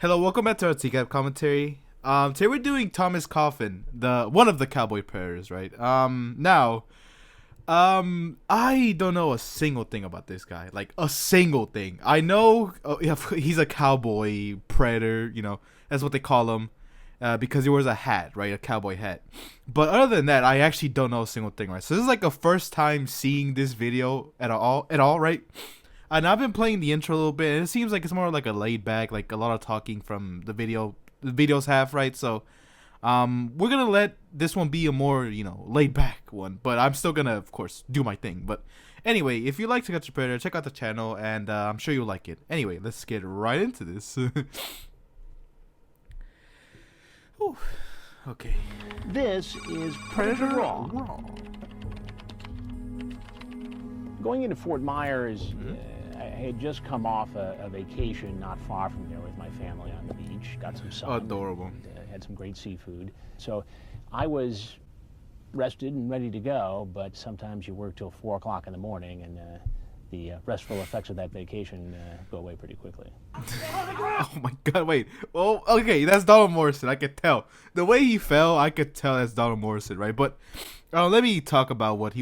Hello, welcome back to our TCAP commentary. Today we're doing Thomas Coffen, the one of the cowboy predators, right? I don't know a single thing about this guy, like a single thing. I know he's a cowboy predator, that's what they call him, because he wears a hat, right, a cowboy hat. But other than that, I actually don't know a single thing, right? So this is like a first time seeing this video at all, right? And I've been playing the intro a little bit, and it seems like it's more like a laid back, like a lot of talking from the videos have, right? So, we're gonna let this one be a more, laid back one, but I'm still gonna, of course, do my thing. But anyway, if you like To Catch a Predator, check out the channel, and I'm sure you'll like it. Anyway, let's get right into this. Whew. Okay. This is Predator Raw. Going into Fort Myers, I had just come off a vacation not far from here with my family on the beach. Got some sun. Adorable. And, had some great seafood. So I was rested and ready to go, but sometimes you work till 4 o'clock in the morning, and the restful effects of that vacation go away pretty quickly. Oh my god, wait. Well, okay, that's Donald Morrison. I could tell. The way he fell, I could tell that's Donald Morrison, right? But let me talk about what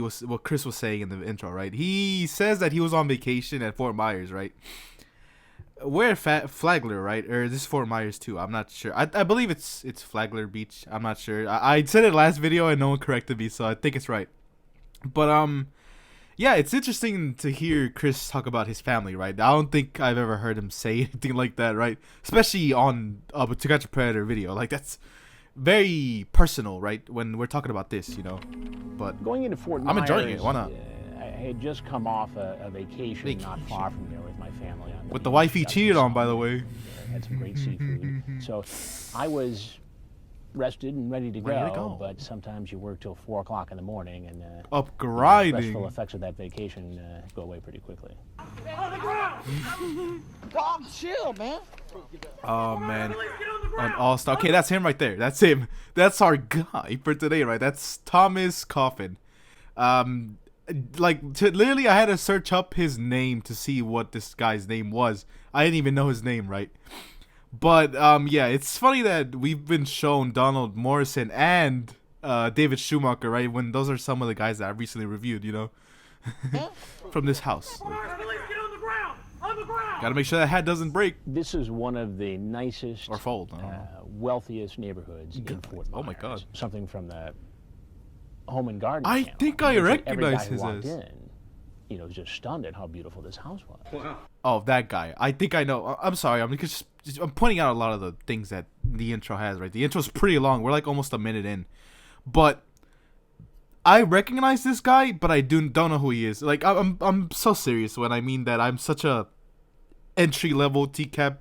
Chris was saying in the intro, right? He says that he was on vacation at Fort Myers, right? We're at Flagler, right? Or this is Fort Myers too. I'm not sure. I believe it's Flagler Beach. I'm not sure. I said it last video and no one corrected me, so I think it's right. But yeah, it's interesting to hear Chris talk about his family, right? I don't think I've ever heard him say anything like that, right? Especially on To Catch a Predator video. Like, that's very personal, right? When we're talking about this, But going into Fort Myers, I'm enjoying it. Why not? I had just come off a vacation not far from here with my family on with the wife he cheated on, by the way. Had some great seafood. So I was rested and ready to go, but sometimes you work till 4 o'clock in the morning, and up the grinding. restful effects of that vacation go away pretty quickly. On the ground! Dog, chill, man. Oh man, an all-star. Okay, that's him right there. That's him. That's our guy for today, right? That's Thomas Coffen. Literally, I had to search up his name to see what this guy's name was. I didn't even know his name, right? But yeah, it's funny that we've been shown Donald Morrison and David Schumacher, right? When those are some of the guys that I recently reviewed, from this house. Gotta make sure that hat doesn't break. This is one of the nicest or fold. wealthiest neighborhoods in Fort Myers. Oh my God! Something from the Home and Garden I channel. think I recognize his walked in, was just stunned at how beautiful this house was. Wow. Oh, that guy. I think I know. I'm sorry. I'm pointing out a lot of the things that the intro has, right? The intro's pretty long. We're like almost a minute in. But I recognize this guy, but I don't know who he is. Like, I'm so serious when I mean that I'm such a entry-level TCAP,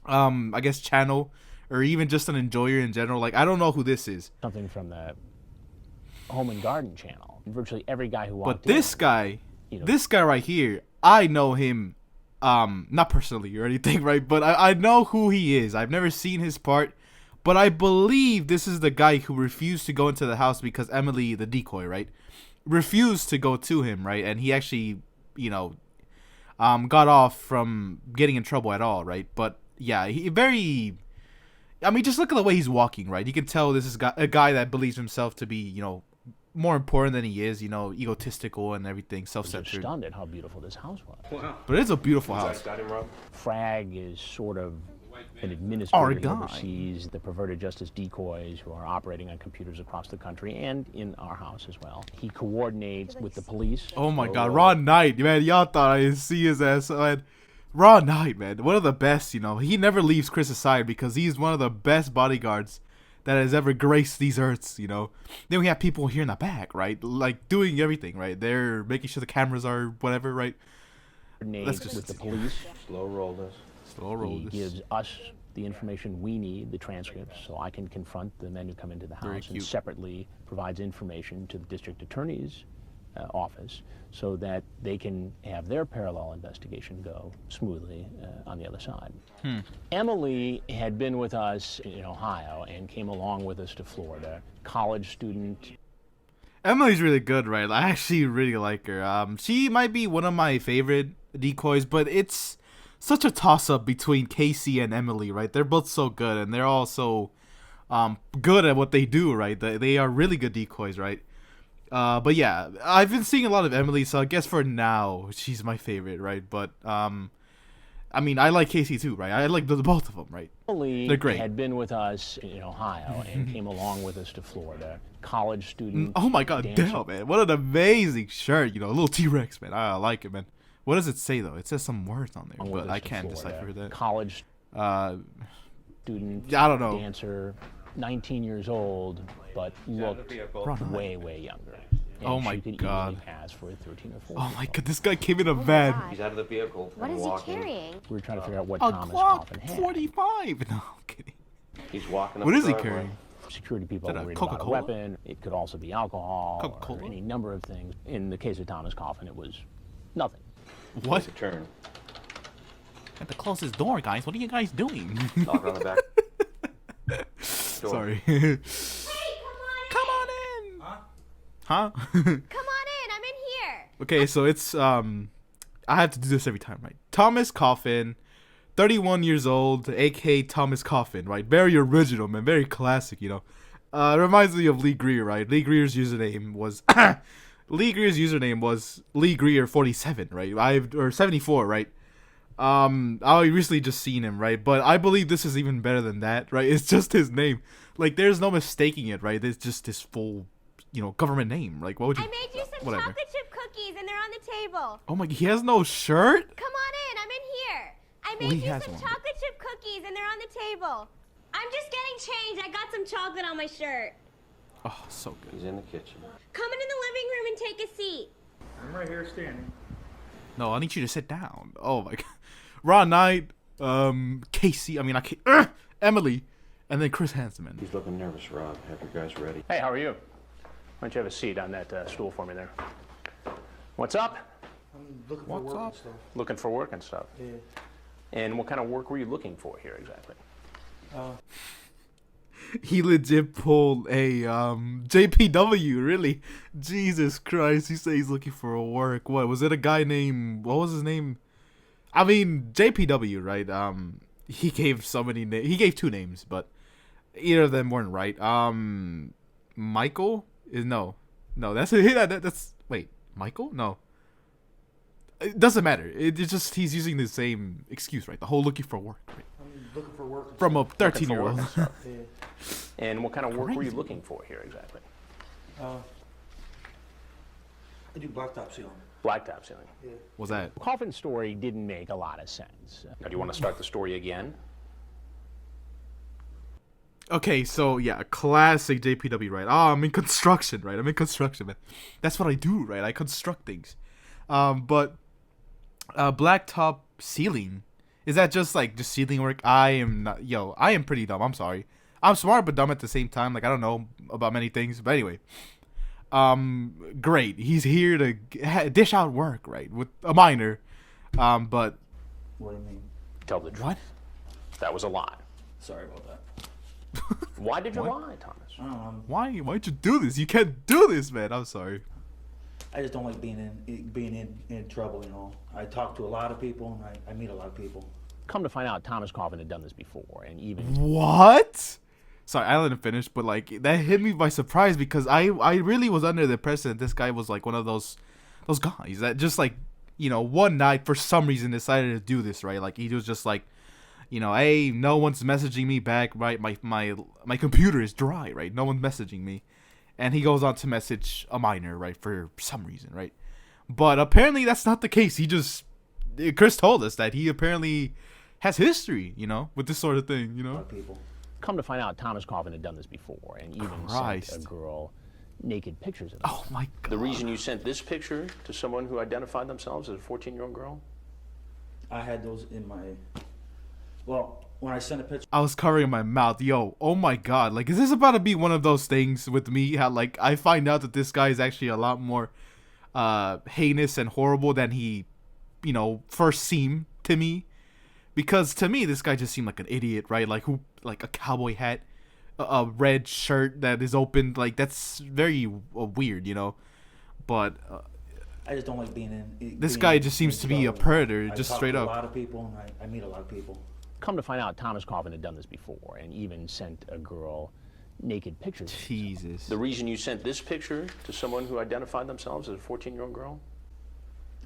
I guess, channel, or even just an enjoyer in general. Like, I don't know who this is. Something from the Home and Garden channel. Virtually every guy who walked in. But this guy, this guy right here, I know him, not personally or anything, right? But I know who he is. I've never seen his part, but I believe this is the guy who refused to go into the house because Emily, the decoy, right, refused to go to him, right? And he actually, got off from getting in trouble at all, right? But yeah, just look at the way he's walking, right? You can tell this is a guy that believes himself to be, more important than he is, egotistical and everything, self-centered. Stunned at how beautiful this house was. Wow. But it's a beautiful house. Frag is sort of an administrator who oversees the perverted justice decoys who are operating on computers across the country and in our house as well. He coordinates with the police. Oh my God, Ron Knight, man, y'all thought I didn't see his ass, man. Ron Knight, man, one of the best, he never leaves Chris aside because he's one of the best bodyguards that has ever graced these earths, Then we have people here in the back, right? Like, doing everything, right? They're making sure the cameras are whatever, right? Let's just with the police. Slow roll this. Slow roll this. He gives us the information we need, the transcripts, so I can confront the men who come into the house, and separately provides information to the district attorney's office so that they can have their parallel investigation go smoothly on the other side. Emily had been with us in Ohio and came along with us to Florida, college student. Emily's really good, right? I actually really like her. She might be one of my favorite decoys, but it's such a toss-up between Casey and Emily, right? They're both so good, and they're all so good at what they do, right? They are really good decoys, right? But yeah, I've been seeing a lot of Emily, so I guess for now she's my favorite, right? But I mean, I like Casey too, right? I like the both of them, right? Emily They're great. had been with us in Ohio and came along with us to Florida. College student. Oh my god, dancer. damn, man. What an amazing shirt, you know, a little T-Rex, man. I like it, man. What does it say, though? It says some words on there, Along with but us I to can't Florida. decipher that. College Uh, student. I don't know. Dancer, 19 years old, but looked Run. way younger. And Oh my she could God. easily pass for a 13 or 14. Oh my god, this guy came in a van. He's out of the vehicle. What and is he walking. carrying? We were trying to figure out what A Thomas Glock Coffen had. 45. No, I'm kidding. He's walking up What the is he driveway. carrying? Security people Is that are a worried about a Coca-Cola? weapon. It could also be alcohol Coca-Cola? or any number of things. In the case of Thomas Coffen, it was nothing. What? Take a turn. At the closest door, guys. What are you guys doing? Knock on the back. Door. Sorry. Hey, Come on in. Huh? Come on in. I'm in here. Okay, so it's I have to do this every time, right? Thomas Coffen, 31 years old, aka Thomas Coffen, right? Very original, man. Very classic, you know. Reminds me of Lee Greer, right? Lee Greer's username was Lee Greer 47, right? Or 74, right? I recently just seen him, right? But I believe this is even better than that, right? It's just his name. Like, there's no mistaking it, right? It's just his full, you know, government name. Like, what would you... I made you some Whatever. chocolate chip cookies, and they're on the table. Oh my... He has no shirt? Come on in. I'm in here. I Well, made he you has some one. chocolate chip cookies, and they're on the table. I'm just getting changed. I got some chocolate on my shirt. Oh, so good. He's in the kitchen. Come into the living room and take a seat. I'm right here standing. No, I need you to sit down. Oh my god. Ron Knight, Casey, Emily, and then Chris Hansen, man. He's looking nervous, Rob. Have your guys ready. Hey, how are you? Why don't you have a seat on that stool for me there? What's up? I'm looking for What's work up? and stuff. Looking for work and stuff. Yeah. And what kind of work were you looking for here exactly? He legit pulled a JPW, really. Jesus Christ, he said he's looking for a work. What was it? A guy named, what was his name? I mean, JPW, right? He gave so many names. He gave two names, but either of them weren't right. Michael is no, that's that's wait, Michael? No, it doesn't matter. It's just he's using the same excuse, right? The whole looking for work, right? I'm looking for work and From a stuff. 13-year-old. Yeah. And what kind of work were you Crazy. looking for here exactly? I do blacktop sealing. Blacktop ceiling. Yeah. Was that? Coffin's story didn't make a lot of sense. Now, do you want to start the story again? Okay, so yeah, classic JPW, right? Oh, I'm in construction, right? I'm in construction, man. That's what I do, right? I construct things. But blacktop ceiling, is that just like just ceiling work? I am not, I am pretty dumb. I'm sorry. I'm smart but dumb at the same time. Like, I don't know about many things, but anyway. Great. He's here to dish out work, right? With a minor. But What do you mean? Tell the truth. what? That was a lie. Sorry about that. Why did you What? lie, Thomas? I don't know. Why'd you do this? You can't do this, man. I'm sorry. I just don't like being in trouble. You know, I talk to a lot of people and I meet a lot of people. Come to find out, Thomas Coffen had done this before, and even What? Sorry, I let him finish, but like that hit me by surprise because I really was under the impression that this guy was like one of those guys that just like, you know, one night for some reason decided to do this, right? Like he was just like, you know, hey, no one's messaging me back, right? My computer is dry, right? No one's messaging me. And he goes on to message a minor, right, for some reason, right? But apparently that's not the case. Chris told us that he apparently has history, you know, with this sort of thing, you A lot know? of people. come to find out, Thomas Coffen had done this before, and even sent Christ. a girl naked pictures of him. Oh my god. The reason you sent this picture to someone who identified themselves as a 14-year-old girl? I had those in my. Well, when I sent a picture. I was covering my mouth. Yo, oh my god. Like, is this about to be one of those things with me? How, like, I find out that this guy is actually a lot more heinous and horrible than he, you know, first seemed to me. Because to me, this guy just seemed like an idiot, right? Like, like a cowboy hat, a red shirt that is open. Like, that's very weird, you know? But I just don't like being in. This being guy in- just seems in to be a trouble. predator, I just talk straight to up. A lot of people, and I meet a lot of people. Come to find out, Thomas Coffen had done this before and even sent a girl naked pictures. Jesus. The reason you sent this picture to someone who identified themselves as a 14-year-old girl?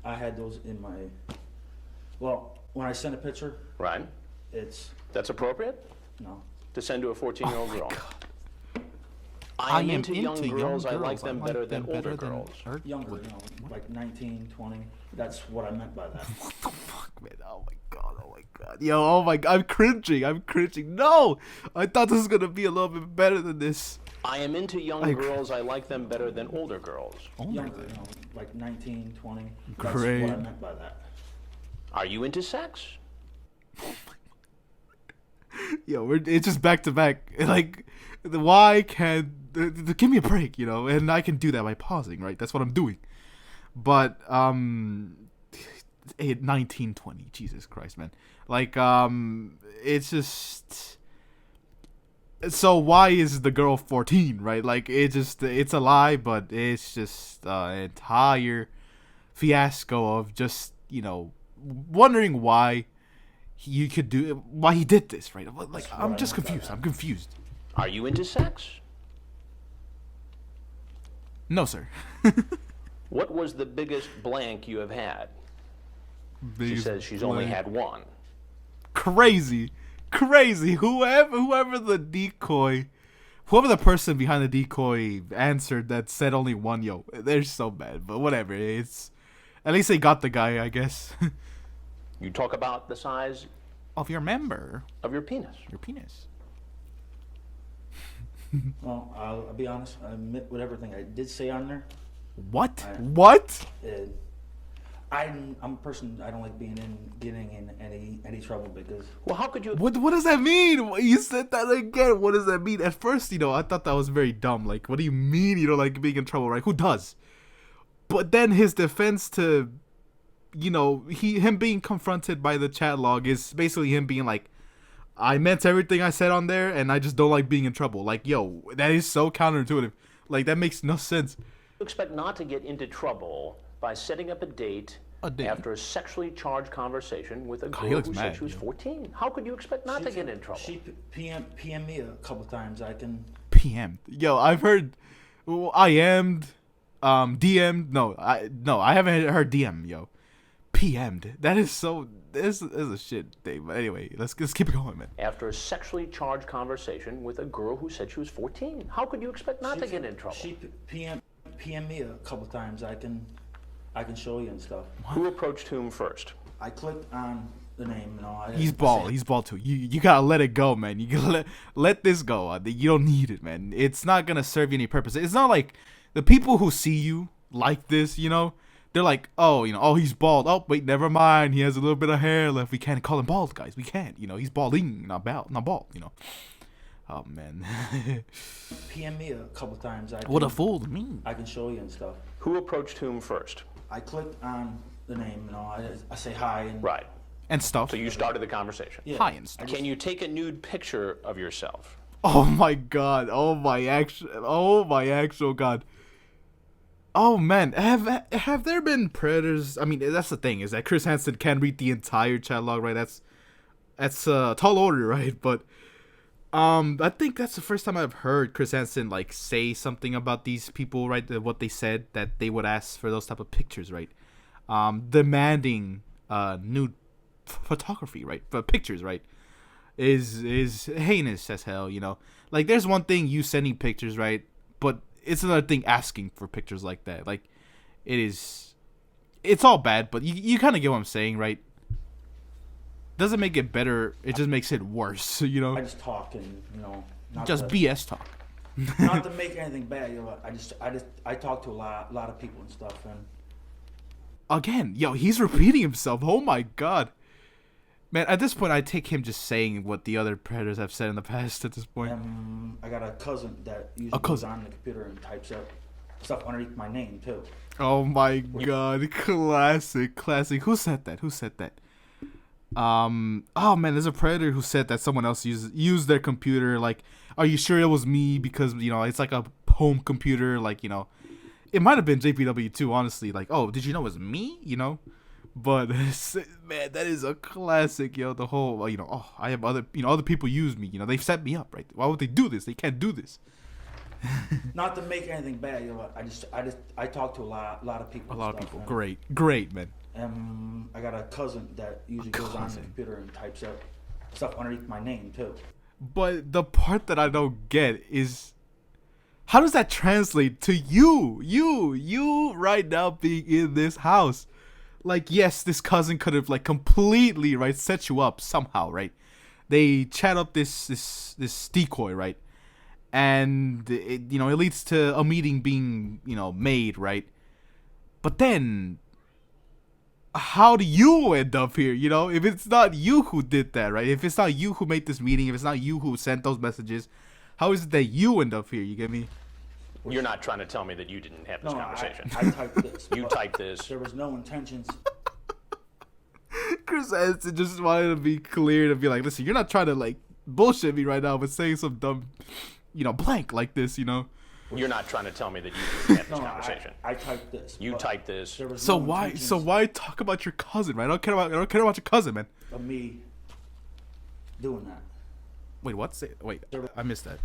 I had those in my. Well, when I send a picture, Right. that's appropriate no. to send to a 14-year-old girl. I am into young girls. I like them better than older girls. Younger, like 19, 20. That's what I meant by that. What the fuck, man? Oh my god, oh my god. Yo, oh my god, I'm cringing. No! I thought this was gonna be a little bit better than this. I am into young girls. I like them better than older girls. Younger, like 19, 20. That's Great. what I meant by that. Are you into sex? Yo, it's just back to back. Like, why can't give me a break, you know? And I can do that by pausing, right? That's what I'm doing. But 19, 20, Jesus Christ, man. Like, it's just. So why is the girl 14, right? Like, it's a lie, but it's just an entire fiasco of just, you know, wondering why why he did this, right? Like, I'm just confused. I'm confused. Are you into sex? No, sir. What was the biggest blank you have had? She says she's only had one. Crazy. Whoever the person behind the decoy answered that said only one, yo, they're so bad. But whatever, at least they got the guy, I guess. You talk about the size Of your member, of your penis. your penis. Well, I'll be honest. I admit with everything I did say on there. What? What? I'm a person. I don't like getting in any trouble because. Well, how could you? What does that mean? You said that again. What does that mean? At first, you know, I thought that was very dumb. Like, what do you mean you don't like being in trouble, right? Who does? But then his defense to, you know, him being confronted by the chat log is basically him being like, I meant everything I said on there, and I just don't like being in trouble. Like, yo, that is so counterintuitive. Like, that makes no sense. You expect not to get into trouble by setting up a date after a sexually charged conversation with a God, he girl looks who mad, said she was yo. 14. How could you expect not to get in trouble? She PM me a couple times. I can. PM. Yo, I've heard IM'd, DM'd. No, I haven't heard DM, yo. PM'd. That is so. This is a shit thing. But anyway, let's keep it going, man. After a sexually charged conversation with a girl who said she was 14. How could you expect not to get in trouble? She PM me a couple times. I can show you and stuff. Who approached whom first? I clicked on the name. You know, He's bald. He's bald too. You gotta let it go, man. You gotta let this go. You don't need it, man. It's not gonna serve you any purpose. It's not like the people who see you like this, you know, they're like, oh, you know, oh, he's bald. Oh, wait, never mind. He has a little bit of hair left. We can't call him bald, guys. We can't. You know, he's balding, not bald. You know. Oh man. PM me a couple times. What a fool to me. I can show you and stuff. Who approached whom first? I clicked on the name. You know, I say hi and. Right. And stuff. So you started the conversation. Yeah. Hi and stuff. Can you take a nude picture of yourself? Oh my god. Oh my actual god. Oh man, have there been predators? I mean, that's the thing, is that Chris Hansen can read the entire chat log, right? That's a tall order, right? But I think that's the first time I've heard Chris Hansen like say something about these people, right? What they said that they would ask for those type of pictures, right? Demanding nude photography, right? For pictures, right? Is heinous as hell, you know. Like, there's one thing you sending pictures, right? But it's another thing asking for pictures like that. Like, it's all bad, but you kind of get what I'm saying, right? Doesn't make it better. It just makes it worse, you know. I just talk and you know. Just BS talk. Not to make anything bad, you know. I talk to a lot of people and stuff, and Again, yo, he's repeating himself. Oh my god. Man, at this point, I take him just saying what the other predators have said in the past at this point. I got a cousin that usually goes on the computer and types up stuff underneath my name, too. Oh my god, classic. Who said that? Oh man, there's a predator who said that someone else used their computer. Like, are you sure it was me? Because, you know, it's like a home computer. Like, you know, it might have been JPW too, honestly. Like, oh, did you know it was me? You know, but man, that is a classic, yo. The whole, you know, oh, I have other, you know, other people use me. You know, they've set me up, right? Why would they do this? They can't do this. Not to make anything bad, you know. I talk to a lot of people. A lot of stuff, people. and, Great, man. I got a cousin that usually goes on the computer and types up stuff underneath my name too. But the part that I don't get is, how does that translate to you right now being in this house? Like, yes, this cousin could have like completely, right, set you up somehow, right? They chat up this decoy, right? And it, you know, it leads to a meeting being, you know, made, right? But then, how do you end up here? You know, if it's not you who did that, right? If it's not you who made this meeting, if it's not you who sent those messages, how is it that you end up here? You get me? You're not trying to tell me that you didn't have this conversation. I typed this. You typed this. There was no intentions. Chris Hansen just wanted to be clear to be like, listen, you're not trying to like bullshit me right now, but saying some dumb, you know, blank like this, you know. You're not trying to tell me that you didn't have this conversation. I typed this. You typed this. There was So no why? intentions So why talk about your cousin, right? I don't care about your cousin, man. of me doing that. Wait, what? Wait, I missed that.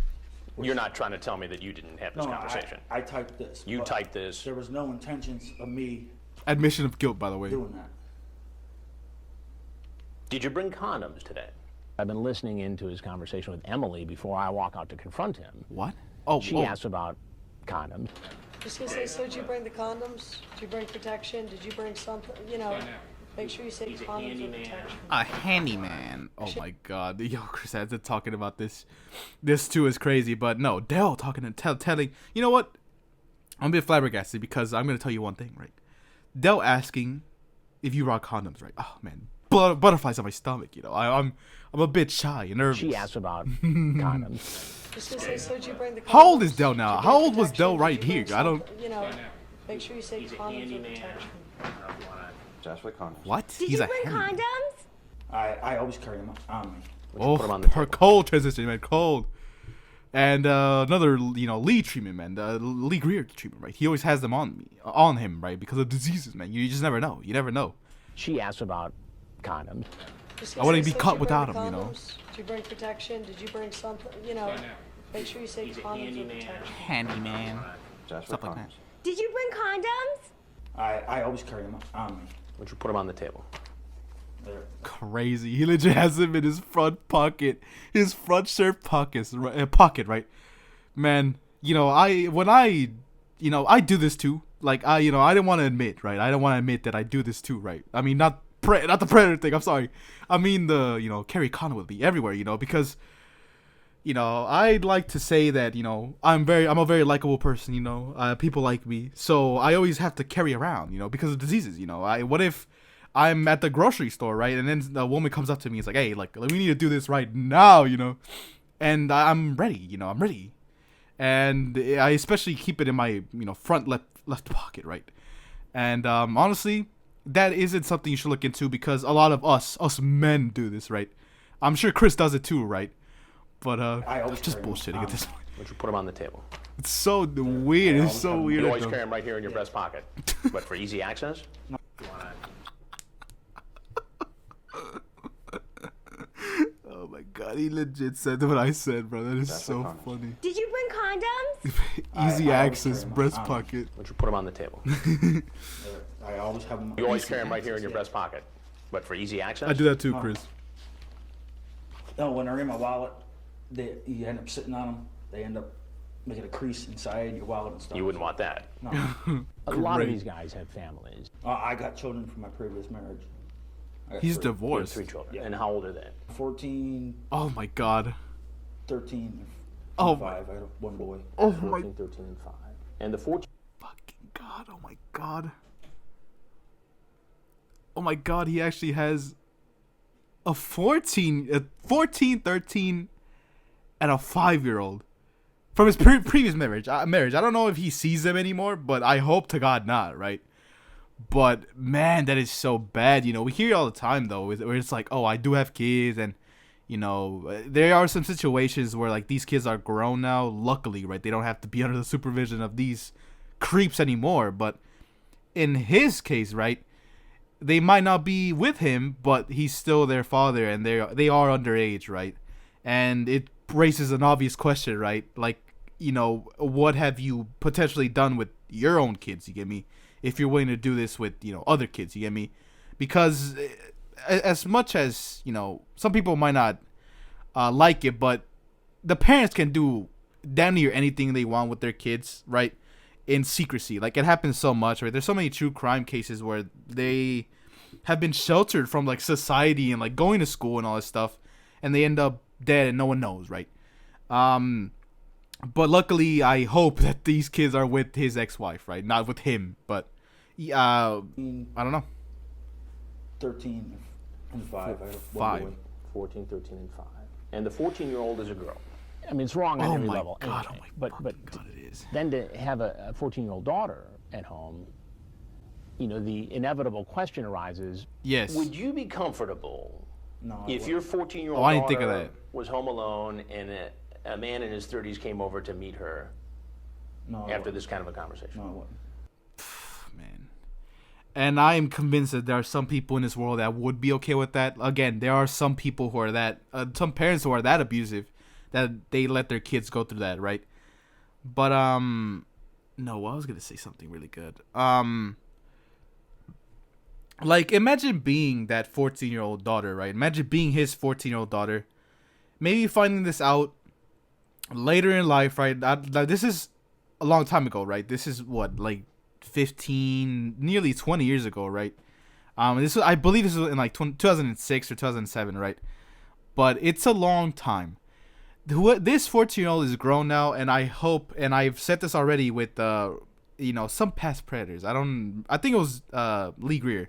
You're not trying to tell me that you didn't have this conversation. I typed this. You typed this. There was no intentions of me Admission of guilt, by the way. doing that. Did you bring condoms today? I've been listening into his conversation with Emily before I walk out to confront him. What? Oh, She asked about condoms. Just gonna say, so did you bring the condoms? Did you bring protection? Did you bring something, you know, make sure you say condoms and protection. a handyman. Oh my god. Yo, Chris Hansen talking about this. This too is crazy, but no, Dell talking and telling. You know what? I'm a bit flabbergasted because I'm gonna tell you one thing, right? Dell asking if you rock condoms, right? Oh man, butterflies on my stomach. You know, I'm a bit shy and nervous. She asked about condoms. Just gonna say, so did you bring the condoms? How old is Dell Did now? you How bring old was protection? Dell Did right you bring here? I don't. something, you know, make sure you say condoms and protection. Josh with condoms. What? Did He's you a bring handyman. condoms? I always carry them on me. Oh, put 'em on the her table. cold transition, man, cold. And another, you know, Lee treatment, man, the Lee Greer treatment, right? He always has them on him, right? Because of diseases, man. You just never know. You never know. She asked about condoms. Just I gonna wouldn't say, be so caught did you without bring 'em, you the know. condoms? Did you bring protection? Did you bring something, you know, make sure you say condoms and protection. Handyman. Josh with Stuff like condoms. that. Did you bring condoms? I always carry them on me. Would you put them on the table? There. Crazy. He legit has him in his front pocket, his front shirt pocket, right? Man, you know, I do this too. Like I didn't want to admit, right? I don't want to admit that I do this too, right? I mean, not the predator thing. I'm sorry. I mean the, you know, carry condom with me everywhere, you know, because, you know, I'd like to say that, you know, I'm a very likable person, you know, people like me, so I always have to carry around, you know, because of diseases, you know. What if I'm at the grocery store, right, and then a woman comes up to me, it's like, hey, like, we need to do this right now, you know, and I'm ready, you know, I'm ready, and I especially keep it in my, you know, front left pocket, right, and honestly, that isn't something you should look into because a lot of us men do this, right? I'm sure Chris does it too, right? But I always just carry 'em bullshitting on at this me. point. Would you put them on the table? It's so weird. It's so weird. You always carry them right here in your breast pocket. But for easy access? Oh my god, he legit said what I said, bro. That is That's so what condoms. funny. Did you bring condoms? Easy I always access, carry 'em breast on me. pocket. Would you put them on the table? I always have them. You always carry them right here in your breast pocket. But for easy access? I do that too, Chris. No, when they're in my wallet, you end up sitting on them. They end up making a crease inside your wallet and stuff. You wouldn't want that. No. A lot of Great. these guys have families. I got children from my previous marriage. I got He's three. You have divorced. 3 children. Yeah. And how old are they? 14, Oh my god. 13, and Oh 5. I had one boy. Oh my 14, 13, and 5. And the 14. fucking god. Oh my god. Oh my god, he actually has a 14, 13, and a 5-year-old from his previous marriage. I don't know if he sees them anymore, but I hope to God not, right? But man, that is so bad. You know, we hear it all the time though, where it's like, oh, I do have kids, and you know, there are some situations where like these kids are grown now. Luckily, right, they don't have to be under the supervision of these creeps anymore. But in his case, right, they might not be with him, but he's still their father, and they are underage, right? And it raises an obvious question, right? Like, you know, what have you potentially done with your own kids? You get me? If you're willing to do this with, you know, other kids, you get me? Because as much as, you know, some people might not like it, but the parents can do damn near anything they want with their kids, right? In secrecy. Like, it happens so much, right? There's so many true crime cases where they have been sheltered from, like, society and, like, going to school and all this stuff, and they end up dead and no one knows, right? But luckily, I hope that these kids are with his ex-wife, right? Not with him, but I don't know. 13 and 5. 5. 14, 13, and 5. And the 14-year-old is a girl. I mean, it's wrong on every level. God, anyway. oh my but God, it is. Then to have a 14-year-old daughter at home, you know, the inevitable question arises. Yes. Would you be comfortable if your 14-year-old I didn't think of daughter that. was home alone and a man in his 30s came over to meet her after this kind of a conversation? No, I wouldn't. Man. And I am convinced that there are some people in this world that would be okay with that. Again, there are some people who are that, some parents who are that abusive that they let their kids go through that, right? But, no, I was going to say something really good. Like, imagine being that 14-year-old daughter, right? Imagine being his 14-year-old daughter. Maybe finding this out later in life, right? This is a long time ago, right? This is what, like 15, nearly 20 years ago, right? I believe this was in like 2006 or 2007, right? But it's a long time. This 14-year-old is grown now, and I hope, and I've said this already with, you know, some past predators. I think it was Lee Greer,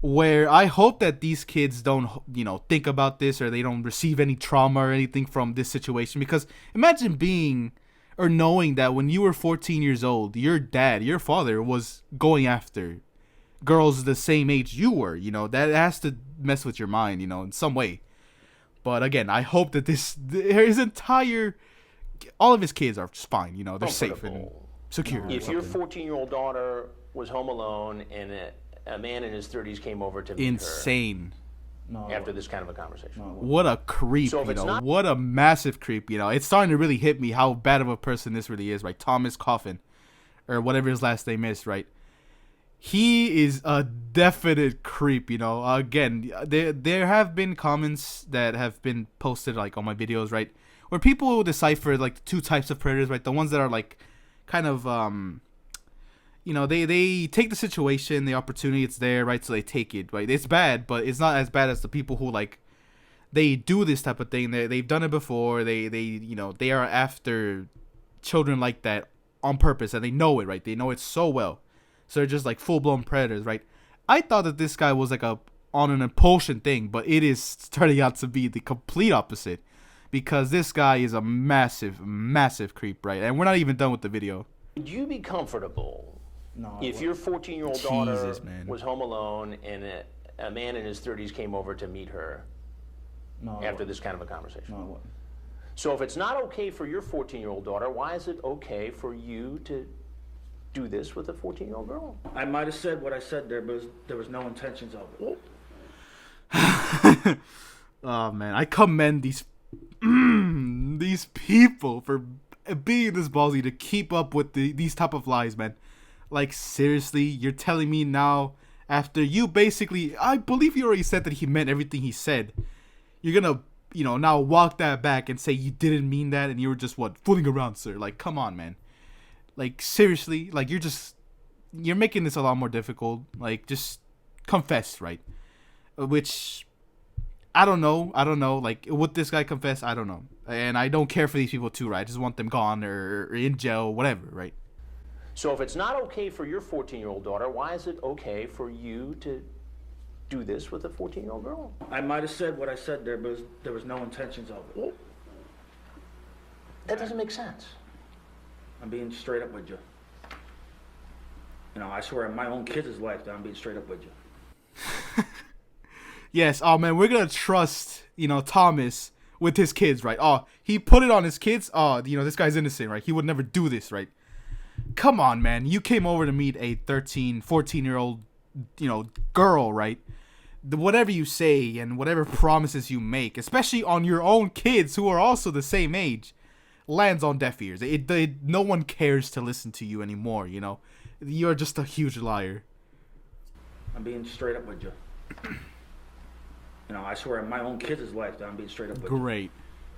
where I hope that these kids don't, you know, think about this, or they don't receive any trauma or anything from this situation. Because imagine being or knowing that when you were 14 years old, your dad, your father, was going after girls the same age you were. You know, that has to mess with your mind, you know, in some way. But again, I hope that all of his kids are just fine, you know, they're safe and secure. If your 14-year-old daughter was home alone and a man in his 30s came over to meet her after this kind of a conversation. What a creep, you know. What a massive creep, you know. It's starting to really hit me how bad of a person this really is, right? Thomas Coffen, or whatever his last name is, right? He is a definite creep, you know. Again, there have been comments that have been posted, like, on my videos, right, where people will decipher, like, the two types of predators, right? The ones that are, like, kind of, you know, they take the situation, the opportunity, it's there, right? So they take it, right? It's bad, but it's not as bad as the people who, like, they do this type of thing. They've done it before. They you know, they are after children like that on purpose, and they know it, right? They know it so well. So they're just like full-blown predators, right? I thought that this guy was like on an impulsion thing, but it is turning out to be the complete opposite, because this guy is a massive, massive creep, right? And we're not even done with the video. Would you be comfortable if your 14-year-old daughter was home alone and a man in his 30s came over to meet her after this kind of a conversation? No, I wouldn't. So if it's not okay for your 14-year-old daughter, why is it okay for you to do this with a 14-year-old girl? I might have said what I said there, but there was no intentions of it. Oh man, I commend these people for being this ballsy to keep up with these type of lies, man. Like, seriously, you're telling me now, after you basically, I believe you already said that he meant everything he said, you're gonna, you know, now walk that back and say you didn't mean that and you were just, what, fooling around, sir? Like, come on, man. Like, seriously, like, you're making this a lot more difficult. Like, just confess, right? Which, I don't know. Like, would this guy confess? I don't know. And I don't care for these people too, right? I just want them gone or in jail, whatever, right? So if it's not okay for your 14-year-old daughter, why is it okay for you to do this with a 14-year-old girl? I might have said what I said there, but there was no intentions of it. That doesn't make sense. I'm being straight up with you. You know, I swear on my own kids' life that I'm being straight up with you. Yes, oh man, we're gonna trust, you know, Thomas with his kids, right? Oh, he put it on his kids. Oh, you know, this guy's innocent, right? He would never do this, right? come on, man. You came over to meet a 13, 14-year-old, girl, right? Whatever you say and whatever promises you make, especially on your own kids who are also the same age, lands on deaf ears. No one cares to listen to you anymore, You're just a huge liar. I'm being straight up with you. I swear on my own kids' life that I'm being straight up with you. Great.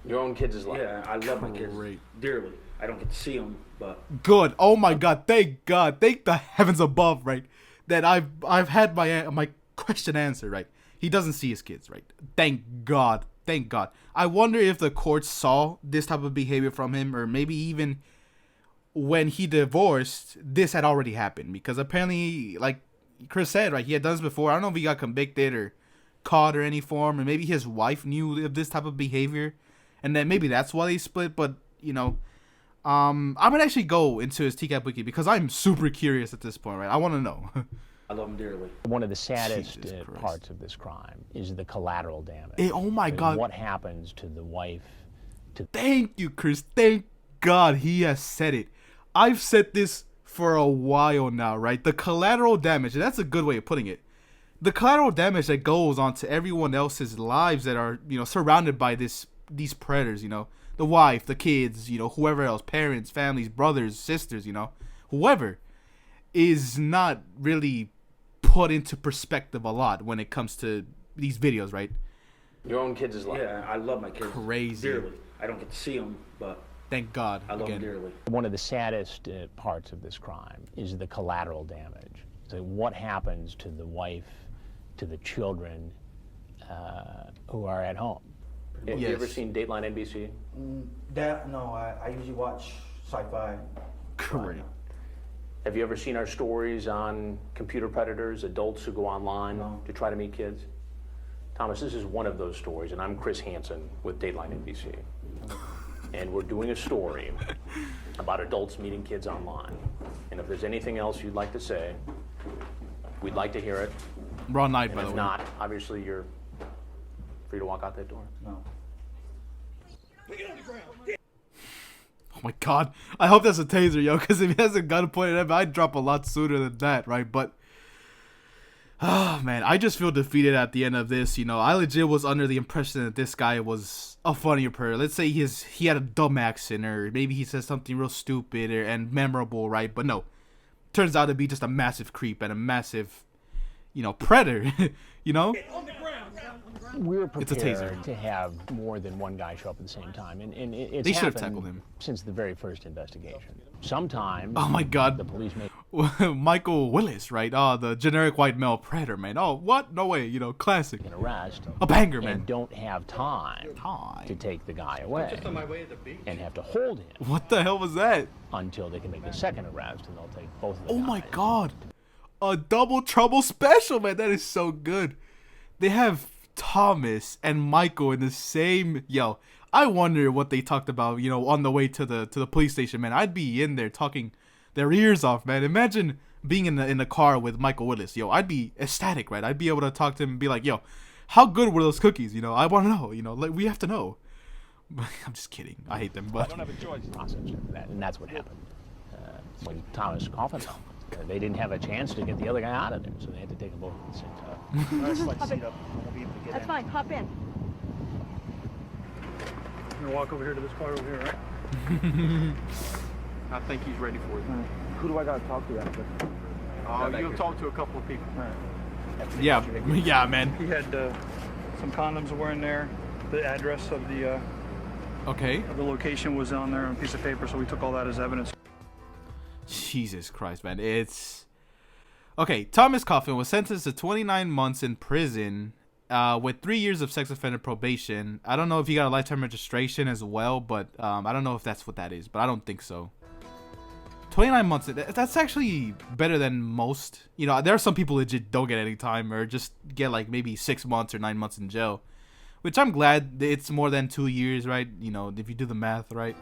Your own kids' life. Yeah, I love my kids Great. dearly. I don't get to see them, but Good. Oh my God. Thank God. Thank the heavens above, right? That I've had my question answered, right? He doesn't see his kids, right? Thank God. Thank God. I wonder if the courts saw this type of behavior from him, or maybe even when he divorced, this had already happened, because apparently, like Chris said, right, he had done this before. I don't know if he got convicted or caught or any form, or maybe his wife knew of this type of behavior, and then maybe that's why they split. But I'm gonna actually go into his TCAP wiki because I'm super curious at this point, right? I want to know. I love them dearly. One of the saddest Jesus Christ. parts of this crime is the collateral damage. Oh my God. What happens to the wife? Thank you, Chris. Thank God he has said it. I've said this for a while now, right? The collateral damage, and that's a good way of putting it. The collateral damage that goes on to everyone else's lives that are, surrounded by these predators, the wife, the kids, whoever else, parents, families, brothers, sisters, whoever, is not really put into perspective a lot when it comes to these videos, right? Your own kids' life. Yeah, I love my kids Crazy. dearly. I don't get to see them, but Thank God. I love them dearly. One of the saddest parts of this crime is the collateral damage. So what happens to the wife, to the children who are at home? Have you ever seen Dateline NBC? I usually watch sci-fi. Great. Have you ever seen our stories on computer predators, adults who go online to try to meet kids? Thomas, this is one of those stories, and I'm Chris Hansen with Dateline NBC. And we're doing a story about adults meeting kids online. And if there's anything else you'd like to say, we'd like to hear it. Raw night, And by the if way. not, obviously you're free to walk out that door. No. Oh my God. I hope that's a taser, yo, because if he has a gun pointed at me, I'd drop a lot sooner than that, right? But, oh man, I just feel defeated at the end of this. I legit was under the impression that this guy was a funnier person. Let's say he had a dumb accent, or maybe he said something real stupid and memorable, right? But no, turns out to be just a massive creep and a massive, predator, We're It's a taser. prepared to have more than one guy show up at the same time, and it's They should have happened tackled him. since the very first investigation. Sometimes Oh my God. the police make Michael Willis, right? Oh, the generic white male predator, man. Oh, what? No way. Classic. an arrest A banger, and man. don't have time to take the guy away and have to hold him What the hell was that? until they can make the second arrest, and they'll take both of the Oh guys. my God. A double trouble special, man. That is so good. They have Thomas and Michael in the same. Yo, I wonder what they talked about, on the way to the police station, man. I'd be in there talking their ears off, man. Imagine being in the car with Michael Willis. Yo, I'd be ecstatic, right? I'd be able to talk to him and be like, yo, how good were those cookies? I want to know, like, we have to know. I'm just kidding. I hate them, but Process for that, and that's what happened when Thomas Coffen. They didn't have a chance to get the other guy out of there, so they had to take them both at the same time. That's fine, hop in. You're gonna walk over here to this car over here, right? I think he's ready for it. Who do I gotta talk to after? You'll talk to a couple of people. yeah, man. He had some condoms were in there. The address of the Okay. location was on there on a piece of paper, so we took all that as evidence. Jesus Christ, man. It's okay. Thomas Coffen was sentenced to 29 months in prison with 3 years of sex offender probation. I don't know if he got a lifetime registration as well, but I don't know if that's what that is, but I don't think so. 29 months, that's actually better than most. There are some people that just don't get any time or just get like maybe 6 months or 9 months in jail, which I'm glad it's more than 2 years, right? If you do the math, right?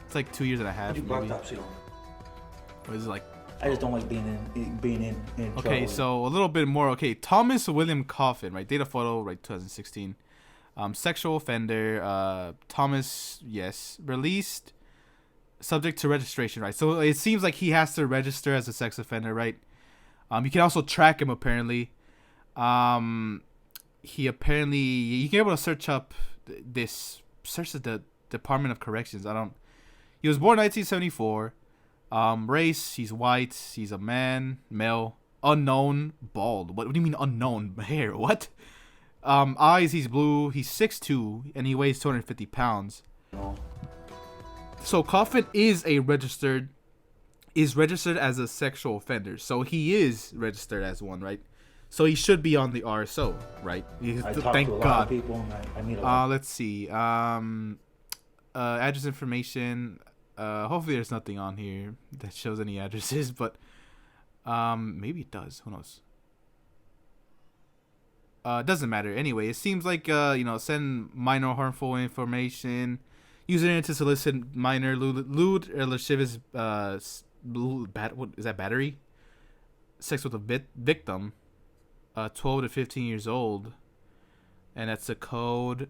It's like 2 years and a half, maybe. Or is it like... I just don't like being in Okay, trouble. so a little bit more. Okay, Thomas William Coffen, right? Data photo, right? 2016. Sexual offender. Thomas, yes. Released subject to registration, right? So it seems like he has to register as a sex offender, right? You can also track him apparently. He apparently you can be able to search up search the Department of Corrections. He was born 1974. Race, he's white. He's a male, unknown, bald. What do you mean unknown? Hair, what? Eyes, he's blue. He's 6'2", and he weighs 250 pounds. So Coffen is registered as a sexual offender. So he is registered as one, right? So he should be on the RSO, right? Thank God. Lot of people, and I meet a lot. Let's see. Address information. Hopefully there's nothing on here that shows any addresses, but maybe it does. Who knows? It doesn't matter. Anyway, it seems like send minor harmful information, using it to solicit minor lewd or lascivious what is that, battery? Sex with a victim, 12 to 15 years old, and that's the code.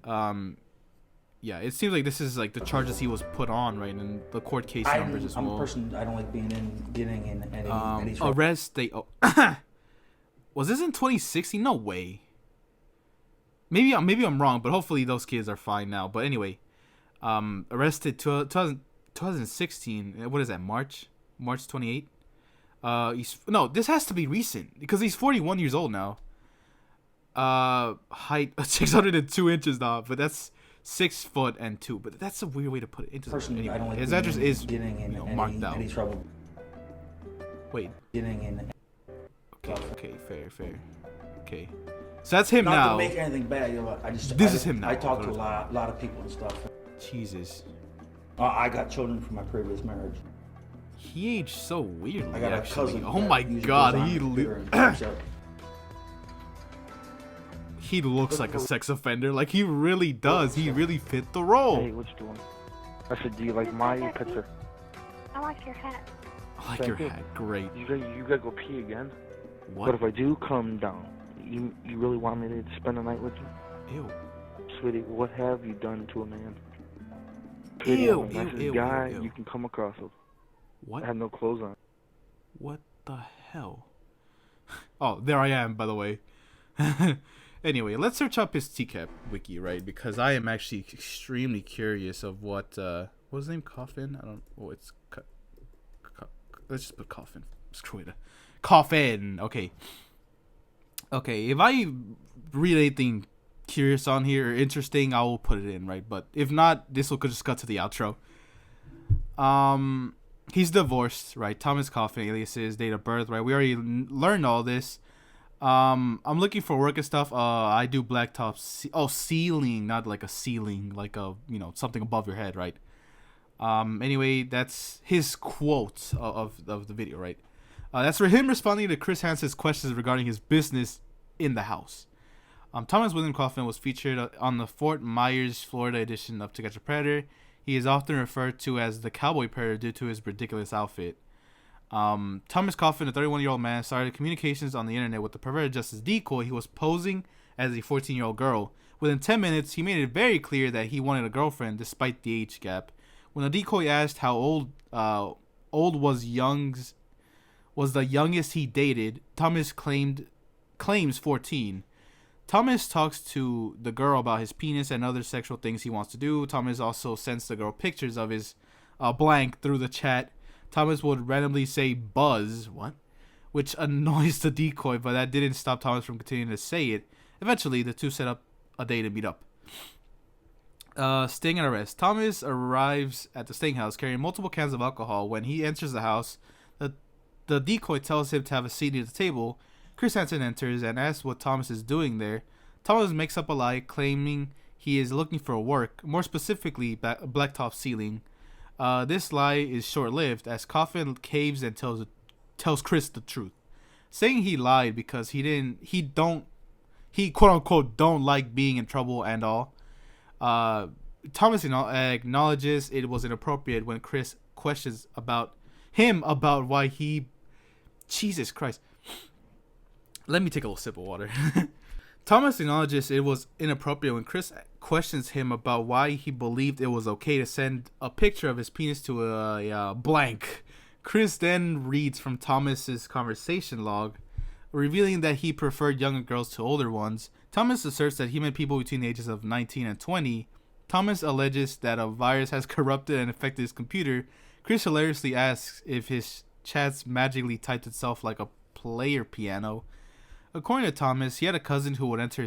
Yeah, it seems like this is like the charges he was put on, right, and the court case numbers as well. I'm a person, I don't like getting in any trouble. Arrest. Was this in 2016? No way. Maybe I'm wrong, but hopefully those kids are fine now. But anyway, arrested 2016. What is that? March 28th. This has to be recent because he's 41 years old now. Height 602 inches now, but that's 6'2". But that's a weird way to put it into. Personally, I don't like his address is getting in marked out. any trouble. Wait. Getting in. Okay, fair. Okay. So that's him Not now. to make anything bad, This is him now. I talk to a lot of people and stuff. Jesus. I got children from my previous marriage. He aged so weirdly. I got a cousin. Oh my God, he looks like a sex offender. Like he really does. He really fit the role. Hey, what you doing? I said, do you like my picture? I like your hat. I like your hat. Great. You gotta go pee again. What? But if I do come down, you really want me to spend the night with you? Ew. Sweetie, what have you done to a man? Ew, I'm the nicest guy you can come across with. What? I have no clothes on. What the hell? Oh, there I am, by the way. Anyway, let's search up his TCAP wiki, right? Because I am actually extremely curious of what was his name? Coffen? I don't. Oh, it's. Let's just put Coffen. Screw it. Coffen. Okay. Okay. If I read anything curious on here or interesting, I will put it in, right? But if not, this will just cut to the outro. He's divorced, right? Thomas Coffen, aliases, date of birth, right? We already learned all this. I'm looking for work and stuff. I do blacktop. Ceiling, not like a ceiling, like a something above your head, right? Anyway, that's his quote of the video, right? That's for him responding to Chris Hansen's questions regarding his business in the house. Thomas William Coffen was featured on the Fort Myers, Florida edition of To Catch a Predator. He is often referred to as the cowboy predator due to his ridiculous outfit. Thomas Coffen, a 31-year-old man, started communications on the internet with the perverted Justice Decoy. He was posing as a 14-year-old girl. Within 10 minutes, he made it very clear that he wanted a girlfriend despite the age gap. When the decoy asked how old was the youngest he dated, Thomas claims 14. Thomas talks to the girl about his penis and other sexual things he wants to do. Thomas also sends the girl pictures of his blank through the chat. Thomas would randomly say "buzz," which annoys the decoy, but that didn't stop Thomas from continuing to say it. Eventually, the two set up a day to meet up. Sting and arrest. Thomas arrives at the Sting house carrying multiple cans of alcohol. When he enters the house, the decoy tells him to have a seat near the table. Chris Hansen enters and asks what Thomas is doing there. Thomas makes up a lie, claiming he is looking for work, more specifically blacktop ceiling. This lie is short-lived as Coffen caves and tells Chris the truth, saying he lied because he quote unquote don't like being in trouble and all. Thomas acknowledges it was inappropriate when Chris questions about why he. Jesus Christ. Let me take a little sip of water. Thomas acknowledges it was inappropriate when Chris questions him about why he believed it was okay to send a picture of his penis to a blank. Chris then reads from Thomas's conversation log, revealing that he preferred younger girls to older ones. Thomas asserts that he met people between the ages of 19 and 20. Thomas alleges that a virus has corrupted and affected his computer. Chris hilariously asks if his chats magically typed itself like a player piano. According to Thomas, he had a cousin who would enter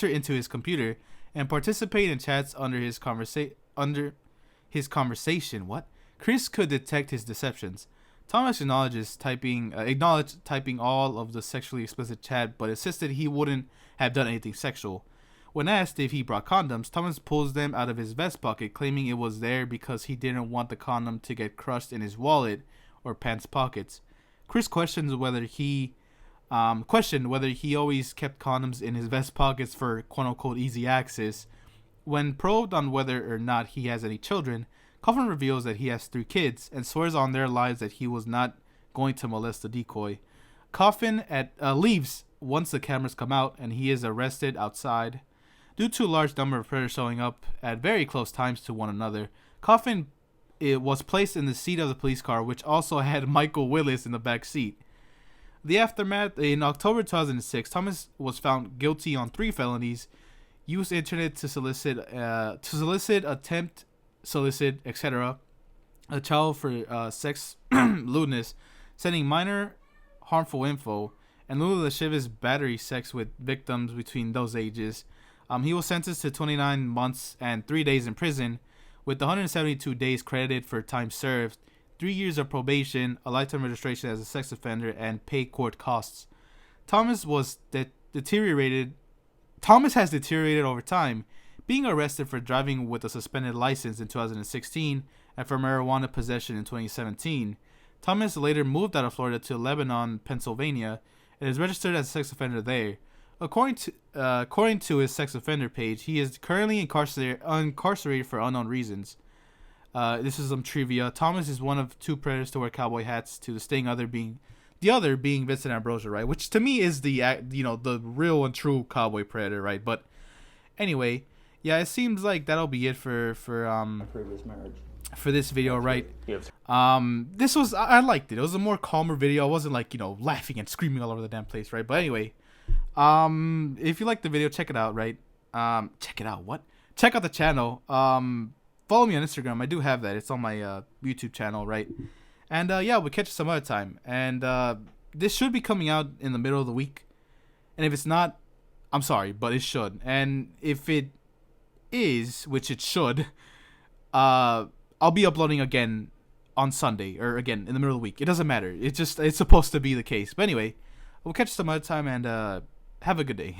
into his computer and participate in chats under his conversation. What? Chris could detect his deceptions. Thomas acknowledged typing all of the sexually explicit chat, but insisted he wouldn't have done anything sexual. When asked if he brought condoms, Thomas pulls them out of his vest pocket, claiming it was there because he didn't want the condom to get crushed in his wallet or pants pockets. Chris questioned whether he always kept condoms in his vest pockets for quote-unquote easy access. When probed on whether or not he has any children, Coffen reveals that he has 3 kids and swears on their lives that he was not going to molest the decoy. Coffen leaves once the cameras come out, and he is arrested outside. Due to a large number of predators showing up at very close times to one another, Coffen was placed in the seat of the police car, which also had Michael Willis in the back seat. The aftermath: in October 2006, Thomas was found guilty on 3 felonies: use internet to solicit, attempt, solicit, etc., a child for sex lewdness, sending minor harmful info, and Lula lascivious battery sex with victims between those ages. He was sentenced to 29 months and 3 days in prison, with 172 days credited for time served, 3 years of probation, a lifetime registration as a sex offender, and paid court costs. Thomas has deteriorated over time, being arrested for driving with a suspended license in 2016 and for marijuana possession in 2017. Thomas later moved out of Florida to Lebanon, Pennsylvania, and is registered as a sex offender there. According to his sex offender page, he is currently incarcerated for unknown reasons. This is some trivia. Thomas is one of 2 predators to wear cowboy hats, to the other being Vincent Ambrosia, right? Which to me is the real and true cowboy predator, right? But anyway, yeah, it seems like that'll be it for previous marriage. For this video, right? Yes. I liked it. It was a more calmer video. I wasn't laughing and screaming all over the damn place, right? But anyway, if you like the video, check it out, right? Check it out. What? Check out the channel. Follow me on Instagram. I do have that. It's on my YouTube channel, right? And yeah, we'll catch you some other time. And this should be coming out in the middle of the week. And if it's not, I'm sorry, but it should. And if it is, which it should, I'll be uploading again on Sunday, or again in the middle of the week. It doesn't matter. It's supposed to be the case. But anyway, we'll catch you some other time, and have a good day.